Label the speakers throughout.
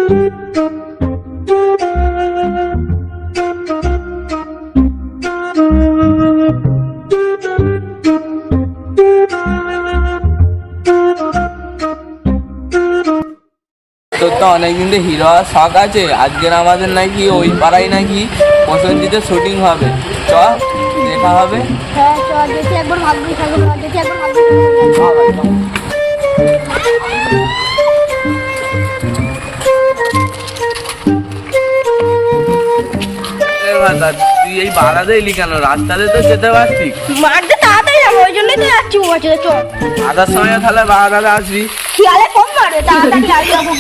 Speaker 1: তোর তো অনেকদিন তো হিরো হওয়ার শখ আছে। আজকের আমাদের নাকি ওই পাড়ায় নাকি প্রসেনজিতের শুটিং হবে। চ দেখা হবে।
Speaker 2: হ্যাঁ চ দেখি একবার ভাগ্য থাকবে, দেখি একবার ভাগ্য
Speaker 1: তুই এই বাড়াতে এলি কেন? রাস্তাতে তো যেতে পারছি।
Speaker 2: মারতে তাড়াতাড়ি যাবো, ওই জন্যই তো যাচ্ছি। ও আছে চ
Speaker 1: আধার সময় তাহলে বাড়াতে আসবি।
Speaker 2: খেয়ালে কম মারে, তাড়াতাড়ি যাবো।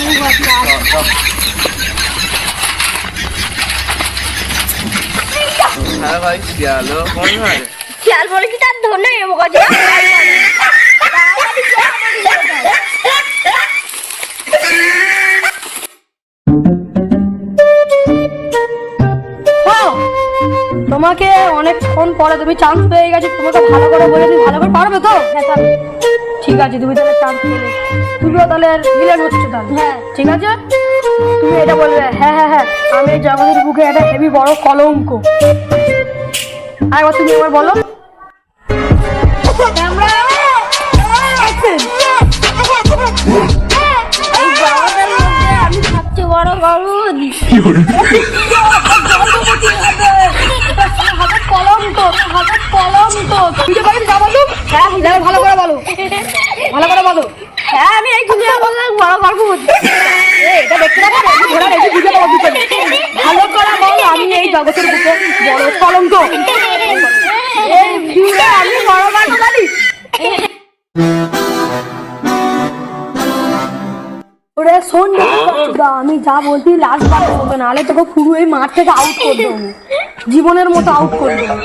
Speaker 1: হ্যাঁ ভাই খেয়ালো কোন হয়?
Speaker 2: খেয়াল পরে কি তার ধরে নেবো কাছে। তোমাকে অনেকক্ষণ পরে তুমি চান্স পেয়ে গেছো, তোমাকে ভালো করে বলে তুমি ভালো করে পারবে তো? হ্যাঁ ঠিক আছে, তুমি তাহলে চান্স পেলে তুমিও তাহলে ভিলেন হচ্ছে তাহলে। হ্যাঁ ঠিক আছে, তুমি এটা বলবে হ্যাঁ হ্যাঁ হ্যাঁ আমি এই জগতের বুকে একটা হেভি বড় কলঙ্ক। আরেকবার তুমি এবার বলো। আমি সবচেয়ে বড় গরুদ কলঙ্ক, কলঙ্ক। হ্যাঁ ভালো করে বলো, ভালো করে বলো। হ্যাঁ আমি এই দুনিয়া বললাম বড় গরুদ। এটা দেখতে পাবো ভালো করে বলো, আমি এই জগতের বুকে বড় কলঙ্ক। আমি বড় গরু বলি। ওরে শোন আমি যা বলছি লাস্ট বার বলতো, নাহলে তোকে পুরো এই মাঠ থেকে আউট করে দেবো, জীবনের মতো আউট করে দেবো।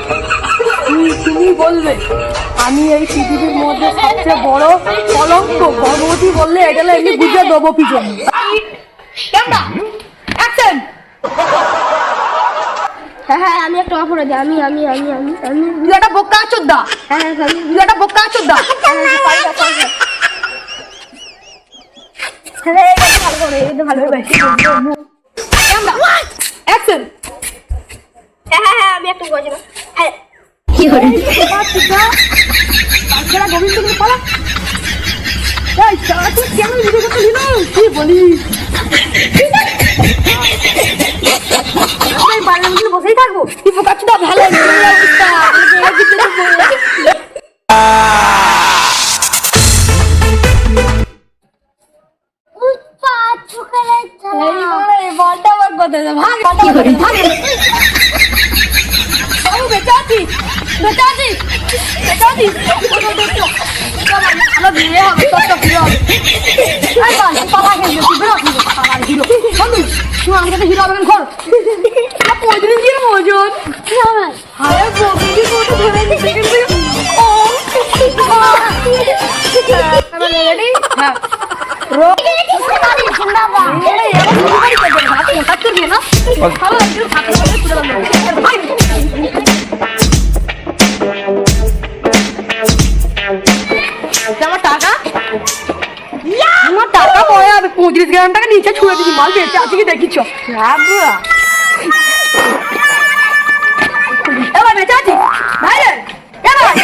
Speaker 2: তুমি বলবে আমি এই পৃথিবীর মধ্যে সবচেয়ে বড় কলঙ্ক। গর্ভবতী বললে এটা এমনি বুঝে দেবো পিছনে। হ্যাঁ হ্যাঁ আমি একটা অফার দিই। আমি আমি আমি আমি আমি তুই একটা বোকা চোদ্দা। হ্যাঁ হ্যাঁ তুই একটা বোকা চোদ্দা। আমি একটা বলছিলাম কি করে কি বলিস? বসেই থাকবো তুই বোকাচ্ছি না। ভালো হিরো হবেন ঘর ওজন আমার টাকা, আমার টাকা পরে হবে। 35 গ্রাম টাকা নিচে ছুঁড়ে দিচ্ছি, মাল বেঁচে আছে কি দেখিছ? এবার বেঁচে আছি ভাইরে, এবার